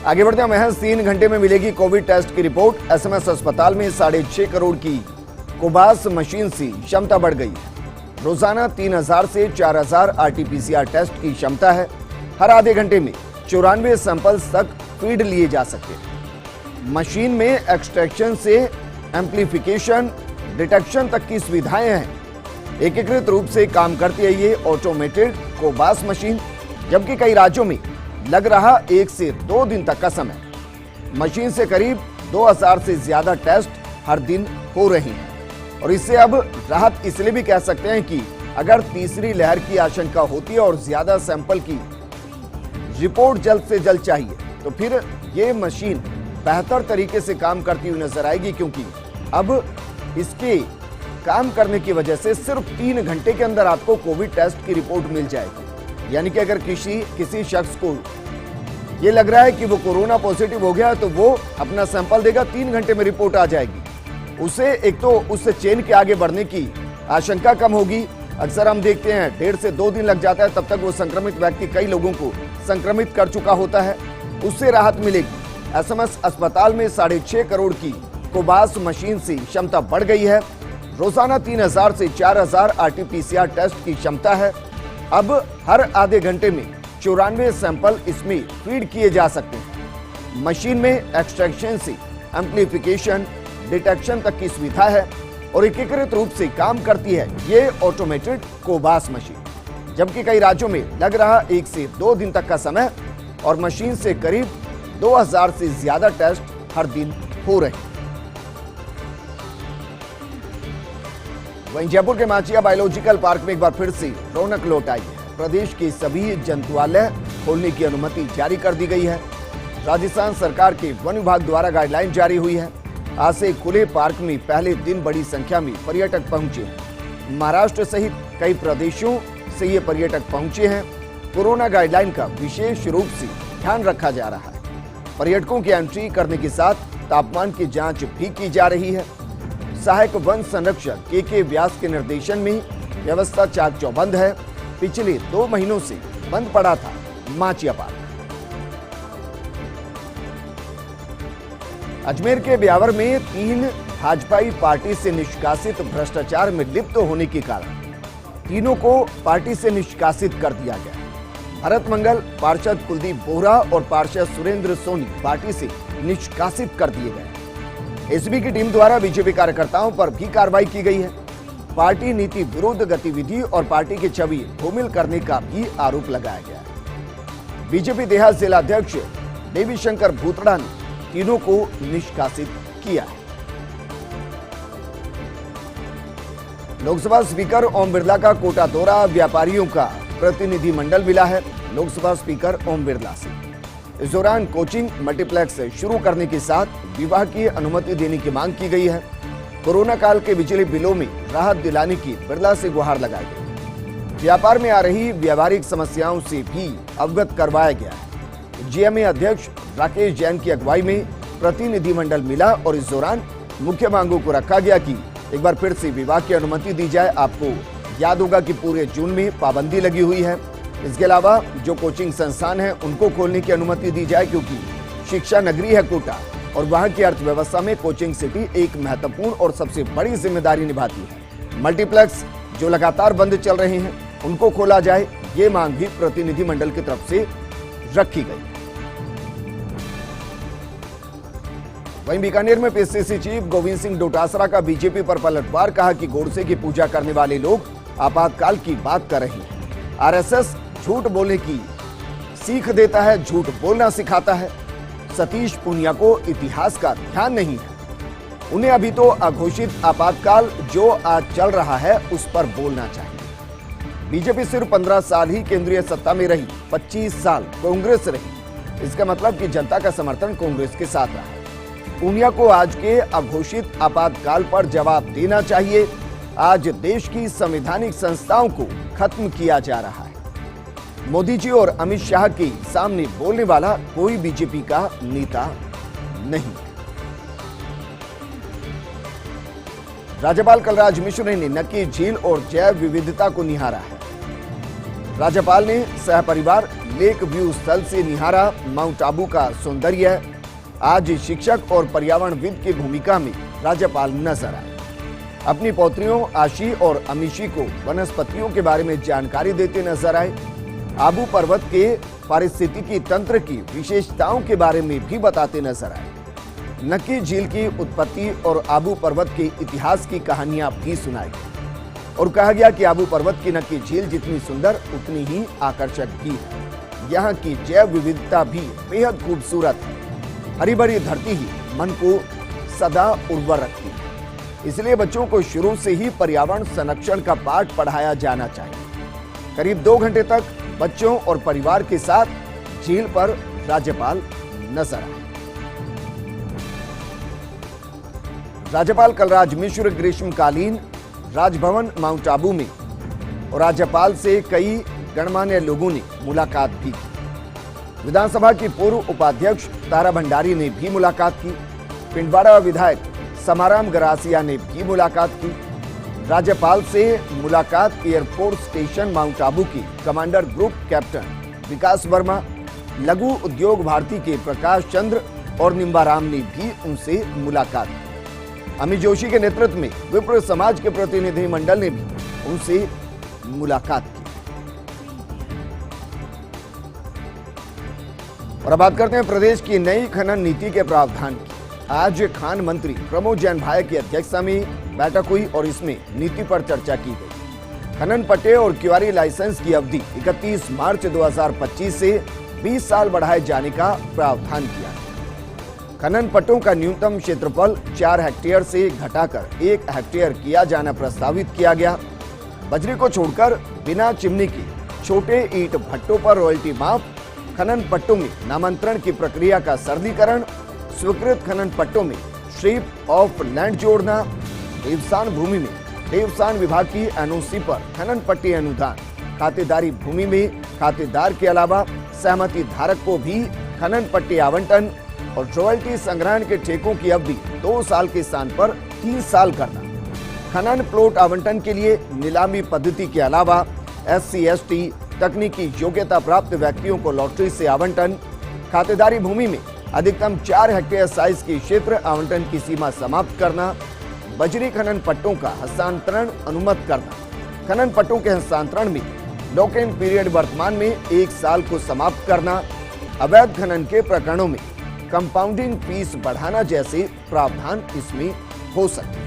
आगे बढ़ते हैं। महज 3 घंटे में मिलेगी कोविड टेस्ट की रिपोर्ट। एसएमएस अस्पताल में 6.5 करोड़ की कोबास मशीन से क्षमता बढ़ गई है। रोजाना 3000 से 4000 आरटीपीसीआर टेस्ट की क्षमता है। हर आधे घंटे में 94 सैंपल्स तक फीड लिए जा सकते हैं। मशीन में एक्सट्रैक्शन से एम्प्लीफिकेशन, डिटेक्शन तक की सुविधाएं हैं। एकीकृत रूप से काम करती है ये ऑटोमेटेड कोबास मशीन, जबकि कई राज्यों में लग रहा 1 से 2 दिन तक का समय। मशीन से करीब 2000 से ज्यादा टेस्ट हर दिन हो रहे हैं और इससे अब राहत इसलिए भी कह सकते हैं कि अगर तीसरी लहर की आशंका होती है और ज्यादा सैंपल की रिपोर्ट जल्द से जल्द चाहिए तो फिर ये मशीन बेहतर तरीके से काम करती हुई नजर आएगी, क्योंकि अब इसके काम करने की वजह से सिर्फ 3 घंटे के अंदर आपको कोविड टेस्ट की रिपोर्ट मिल जाएगी। यानी कि अगर किसी शख्स को ये लग रहा है कि वो कोरोना पॉजिटिव हो गया है तो वो अपना सैंपल देगा, 3 घंटे में रिपोर्ट आ जाएगी। उसे एक तो उससे चेन के आगे बढ़ने की आशंका कम होगी। अक्सर हम देखते हैं 1.5 से 2 दिन लग जाता है, तब तक वो संक्रमित व्यक्ति कई लोगों को संक्रमित कर चुका होता है, उससे राहत मिलेगी। एसएमएस अस्पताल में 6.5 करोड़ की कोबास मशीन से क्षमता बढ़ गई है। रोजाना 3000 से 4000 आरटीपीसीआर टेस्ट की क्षमता है। अब हर आधे घंटे में 94 सैंपल इसमें फीड किए जा सकते हैं। मशीन में एक्सट्रैक्शन से एम्प्लीफिकेशन, डिटेक्शन तक की सुविधा है और एकीकृत रूप से काम करती है ये ऑटोमेटेड कोबास मशीन, जबकि कई राज्यों में लग रहा 1 से 2 दिन तक का समय और मशीन से करीब 2000 से ज्यादा टेस्ट हर दिन हो रहे हैं। वहीं जयपुर के माचिया बायोलॉजिकल पार्क में एक बार फिर से रौनक लौट आई है। प्रदेश के सभी जंतुआलय खोलने की अनुमति जारी कर दी गई है। राजस्थान सरकार के वन विभाग द्वारा गाइडलाइन जारी हुई है। आज से खुले पार्क में पहले दिन बड़ी संख्या में पर्यटक पहुंचे हैं। महाराष्ट्र सहित कई प्रदेशों से ये पर्यटक पहुंचे हैं। कोरोना गाइडलाइन का विशेष रूप से ध्यान रखा जा रहा है। पर्यटकों की एंट्री करने के साथ तापमान की जांच भी की जा रही है। सहायक वन संरक्षक के व्यास के निर्देशन में व्यवस्था चाक चौबंद है। पिछले 2 महीनों से बंद पड़ा था माचिया पार्क। अजमेर के ब्यावर में 3 भाजपाई पार्टी से निष्कासित भ्रष्टाचार में लिप्त होने के कारण तीनों को पार्टी से निष्कासित कर दिया गया। भरत मंगल, पार्षद कुलदीप बोहरा और पार्षद सुरेंद्र सोनी पार्टी से निष्कासित कर दिए गए। एसबी की टीम द्वारा बीजेपी कार्यकर्ताओं पर भी कार्रवाई की गई है। पार्टी नीति विरुद्ध गतिविधि और पार्टी की छवि धूमिल करने का भी आरोप लगाया गया है। बीजेपी देहात जिला अध्यक्ष देवी शंकर भूतड़ा ने तीनों को निष्कासित किया है। लोकसभा स्पीकर ओम बिरला का कोटा दौरा, व्यापारियों का प्रतिनिधिमंडल मिला है लोकसभा स्पीकर ओम बिरला से। इस दौरान कोचिंग मल्टीप्लेक्स शुरू करने के साथ विवाह की अनुमति देने की मांग की गई है। कोरोना काल के बिजली बिलों में राहत दिलाने की बिरला से गुहार लगाई गई। व्यापार में आ रही व्यावहारिक समस्याओं से भी अवगत करवाया गया है। जीएमए अध्यक्ष राकेश जैन की अगुवाई में प्रतिनिधिमंडल मिला और इस दौरान मुख्य मांगों को रखा गया कि एक बार फिर से विवाह की अनुमति दी जाए। आपको याद होगा कि पूरे जून में पाबंदी लगी हुई है। इसके अलावा जो कोचिंग संस्थान है उनको खोलने की अनुमति दी जाए, क्योंकि शिक्षा नगरी है कोटा और वहां की अर्थव्यवस्था में कोचिंग सिटी एक महत्वपूर्ण और सबसे बड़ी जिम्मेदारी निभाती है। मल्टीप्लेक्स जो लगातार बंद चल रहे हैं उनको खोला जाए, ये मांग भी प्रतिनिधिमंडल की तरफ से रखी गई। वहीं बीकानेर में पीसीसी चीफ गोविंद सिंह डोटासरा का बीजेपी पर पलटवार। कहा कि गोडसे की पूजा करने वाले लोग आपातकाल की बात कर रहे हैं। आरएसएस झूठ बोलने की सीख देता है, झूठ बोलना सिखाता है। सतीश पूनिया को इतिहास का ध्यान नहीं है। उन्हें अभी तो अघोषित आपातकाल जो आज चल रहा है उस पर बोलना चाहिए। बीजेपी सिर्फ 15 साल ही केंद्रीय सत्ता में रही, 25 साल कांग्रेस रही। इसका मतलब कि जनता का समर्थन कांग्रेस के साथ रहा। पूनिया को आज के अघोषित आपातकाल पर जवाब देना चाहिए। आज देश की संवैधानिक संस्थाओं को खत्म किया जा रहा है। मोदी जी और अमित शाह के सामने बोलने वाला कोई बीजेपी का नेता नहीं। राज्यपाल कलराज मिश्र ने नक्की झील और जैव विविधता को निहारा है। राज्यपाल ने सहपरिवार लेक व्यू स्थल से निहारा माउंट आबू का सौंदर्य। आज शिक्षक और पर्यावरणविद की भूमिका में राज्यपाल नजर आए। अपनी पौत्रियों आशी और अमीशी को वनस्पतियों के बारे में जानकारी देते नजर आए। आबू पर्वत के पारिस्थितिकी तंत्र की विशेषताओं के बारे में भी बताते नजर आए। नक्की झील की उत्पत्ति और आबू पर्वत के इतिहास की कहानियां भी सुनाई और कहा गया कि आबू पर्वत की नक्की झील जितनी सुंदर उतनी ही आकर्षक भी है। यहाँ की जैव विविधता भी बेहद खूबसूरत है। हरी भरी धरती ही मन को सदा उर्वर रखती है, इसलिए बच्चों को शुरू से ही पर्यावरण संरक्षण का पाठ पढ़ाया जाना चाहिए। करीब 2 घंटे तक बच्चों और परिवार के साथ झील पर राज्यपाल नजर आए। राज्यपाल कलराज मिश्र ग्रीष्मकालीन राजभवन माउंट आबू में और राज्यपाल से कई गणमान्य लोगों ने मुलाकात भी की। विधानसभा की पूर्व उपाध्यक्ष तारा भंडारी ने भी मुलाकात की। पिंडवाड़ा विधायक समाराम गरासिया ने भी मुलाकात की। राज्यपाल से मुलाकात एयरपोर्ट स्टेशन माउंट आबू की कमांडर ग्रुप कैप्टन विकास वर्मा, लघु उद्योग भारती के प्रकाश चंद्र और निम्बाराम ने भी उनसे मुलाकात की। अमित जोशी के नेतृत्व में विप्र समाज के प्रतिनिधि मंडल ने भी उनसे मुलाकात की। और अब बात करते हैं प्रदेश की नई खनन नीति के प्रावधान की। आज खान मंत्री प्रमोद जैन भाई की अध्यक्षता में बैठक हुई और इसमें नीति पर चर्चा की गई। खनन पट्टे और क्यूआरी लाइसेंस की अवधि 31 मार्च 2025 से 20 साल बढ़ाए जाने का प्रावधान किया। खनन पट्टों का न्यूनतम क्षेत्रफल 4 हेक्टेयर से घटाकर 1 हेक्टेयर किया जाना प्रस्तावित किया गया। बजरी को छोड़कर बिना चिमनी के छोटे ईंट भट्टों पर रॉयल्टी माफ, खनन पट्टों में नामांतरण की प्रक्रिया का सरलीकरण, स्वीकृत खनन पट्टों में स्ट्रिप ऑफ लैंड जोड़ना, देवसान भूमि में देवसान विभाग की एनओसी पर खनन पट्टी अनुदान, खातेदारी भूमि में खातेदार के अलावा सहमति धारक को भी खनन पट्टी आवंटन और रॉयल्टी संग्रहण के ठेकों की अवधि 2 साल के स्थान पर 3 साल करना। खनन प्लॉट आवंटन के लिए नीलामी पद्धति के अलावा SC/ST तकनीकी योग्यता प्राप्त व्यक्तियों को लॉटरी से आवंटन, खातेदारी भूमि में अधिकतम 4 हेक्टेयर साइज के क्षेत्र आवंटन की सीमा समाप्त करना, बजरी खनन पट्टों का हस्तांतरण अनुमत करना, खनन पट्टों के हस्तांतरण में लॉक इन पीरियड वर्तमान में 1 साल को समाप्त करना, अवैध खनन के प्रकरणों में कंपाउंडिंग फीस बढ़ाना जैसे प्रावधान इसमें हो सकते हैं।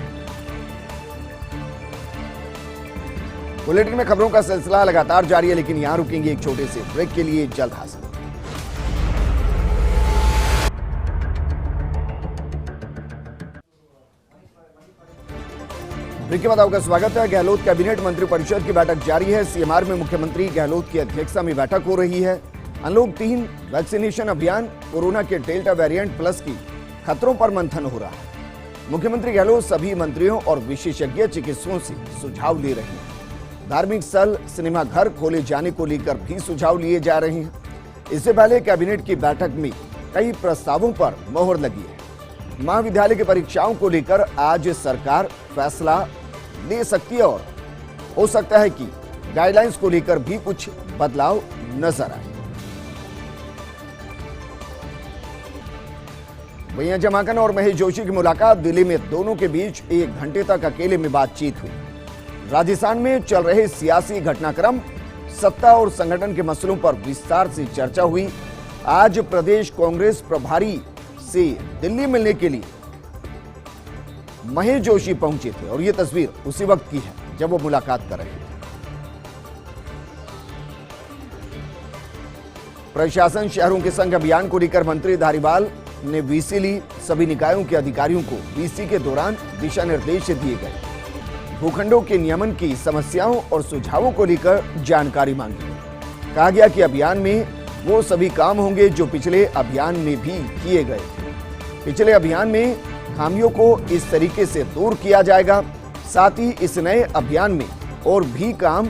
बुलेटिन में खबरों का सिलसिला लगातार जारी है, लेकिन यहां रुकेंगे एक छोटे से ब्रेक के लिए, जल्द हाजिर। ब्रेक के बाद आपका स्वागत है। गहलोत कैबिनेट मंत्रिपरिषद की बैठक जारी है। सीएमआर में मुख्यमंत्री गहलोत की अध्यक्षता में बैठक हो रही है। अनलॉक 3 वैक्सीनेशन अभियान, कोरोना के डेल्टा वेरिएंट प्लस की खतरों पर मंथन हो रहा है। मुख्यमंत्री गहलोत सभी मंत्रियों और विशेषज्ञ चिकित्सकों से सुझाव ले रहे हैं। धार्मिक स्थल, सिनेमा घर खोले जाने को लेकर भी सुझाव लिए जा रहे हैं। इससे पहले कैबिनेट की बैठक में कई प्रस्तावों पर मोहर लगी है। महाविद्यालय की परीक्षाओं को लेकर आज सरकार फैसला ले सकती है और हो सकता है कि गाइडलाइंस को लेकर भी कुछ बदलाव नजर आए। वहीं जमाकन और महेश जोशी की मुलाकात दिल्ली में, दोनों के बीच 1 घंटे तक अकेले में बातचीत हुई। राजस्थान में चल रहे सियासी घटनाक्रम, सत्ता और संगठन के मसलों पर विस्तार से चर्चा हुई। आज प्रदेश कांग्रेस प्रभारी से दिल्ली मिलने के लिए महेश जोशी पहुंचे थे और यह तस्वीर उसी वक्त की है जब वो मुलाकात कर रहे थे। प्रशासन शहरों के संग अभियान को लेकर मंत्री धारीवाल ने वीसी ली। सभी निकायों के अधिकारियों को वीसी के दौरान दिशा निर्देश दिए गए। भूखंडों के नियमन की समस्याओं और सुझावों को लेकर जानकारी मांगी। कहा गया कि अभियान में वो सभी काम होंगे जो पिछले अभियान में भी किए गए थे। पिछले अभियान में खामियों को इस तरीके से दूर किया जाएगा। साथ ही इस नए अभियान में और भी काम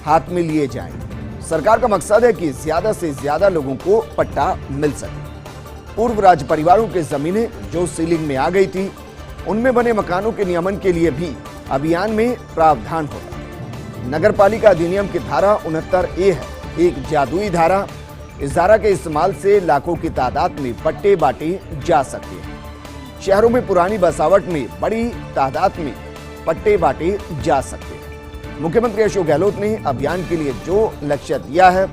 हाथ में लिए जाएंगे। सरकार का मकसद है कि ज्यादा से ज्यादा लोगों को पट्टा मिल सके। पूर्व राज परिवारों की जमीनें जो सीलिंग में आ गई थी, उनमें बने मकानों के नियमन के लिए भी अभियान में प्रावधान होगा। नगर पालिका अधिनियम की धारा 69A है, एक जादुई धारा इस धारा के इस्तेमाल से लाखों की तादाद में पट्टे बांटे जा सकते हैं। शहरों में पुरानी बसावट में बड़ी तादाद में पट्टे बांटे जा सकते हैं। मुख्यमंत्री अशोक गहलोत ने अभियान के लिए जो लक्ष्य दिया है,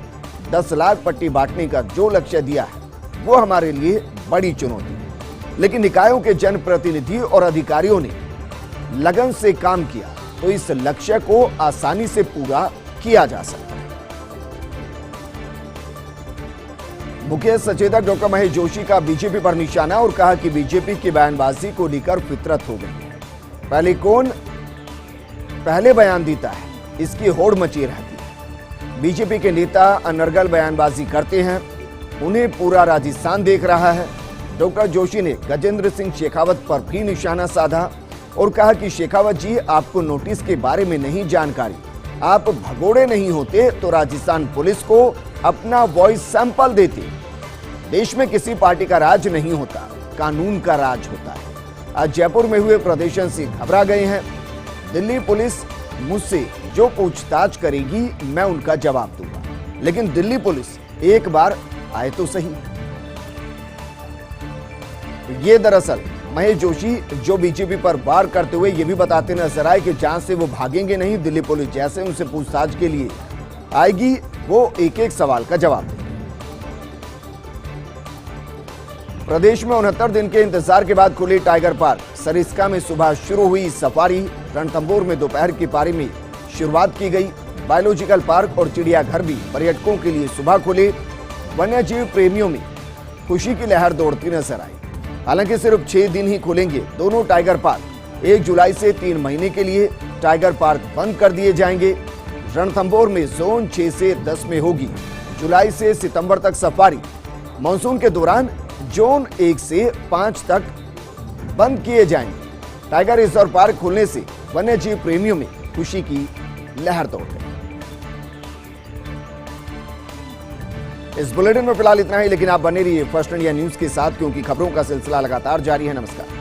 10 लाख पट्टी बांटने का जो लक्ष्य दिया है, वो हमारे लिए बड़ी चुनौती है। लेकिन निकायों के जनप्रतिनिधि और अधिकारियों ने लगन से काम किया तो इस लक्ष्य को आसानी से पूरा किया जा सकता है। मुख्य सचेतक डॉक्टर महेश जोशी का बीजेपी पर निशाना और कहा कि बीजेपी की बयानबाजी को लेकर फितरत हो गई है। पहले बयान देता है, इसकी होड़ मची रहती है। बीजेपी के नेता अनर्गल बयानबाजी करते हैं, उन्हें पूरा राजस्थान देख रहा है। डॉक्टर जोशी ने गजेंद्र सिंह शेखावत पर भी निशाना साधा और कहा कि शेखावत जी, आपको नोटिस के बारे में नहीं जानकारी, आप भगोड़े नहीं होते तो राजस्थान पुलिस को अपना वॉइस सैंपल देते। देश में किसी पार्टी का राज नहीं होता, कानून का राज होता है। आज जयपुर में हुए प्रदर्शन से घबरा गए हैं। दिल्ली पुलिस मुझसे जो पूछताछ करेगी मैं उनका जवाब दूंगा, लेकिन दिल्ली पुलिस एक बार आए तो सही। ये दरअसल महेश जोशी जो बीजेपी पर वार करते हुए ये भी बताते नजर आए कि जहां से वो भागेंगे नहीं, दिल्ली पुलिस जैसे उनसे पूछताछ के लिए आएगी वो एक एक सवाल का जवाब देंगे। प्रदेश में 69 दिन के इंतजार के बाद खुली टाइगर पार्क। सरिस्का में सुबह शुरू हुई सफारी, रणथंभौर में दोपहर की पारी में शुरुआत की गई। बायोलॉजिकल पार्क और चिड़ियाघर भी पर्यटकों के लिए सुबह खुले। वन्यजीव प्रेमियों में खुशी की लहर दौड़ती नजर आई। हालांकि सिर्फ 6 दिन ही खुलेंगे दोनों टाइगर पार्क। 1 जुलाई से 3 महीने के लिए टाइगर पार्क बंद कर दिए जाएंगे। रणथंभौर में जोन 6 से 10 में होगी। जुलाई से सितंबर तक सफारी। मानसून के दौरान जोन 1 से 5 तक बंद किए जाएंगे। टाइगर रिजर्व पार्क खुलने से वन्यजीव प्रेमियों में खुशी की लहर दौड़ गई। इस बुलेटिन में फिलहाल इतना ही, लेकिन आप बने रहिए फर्स्ट इंडिया न्यूज के साथ, क्योंकि खबरों का सिलसिला लगातार जारी है। नमस्कार।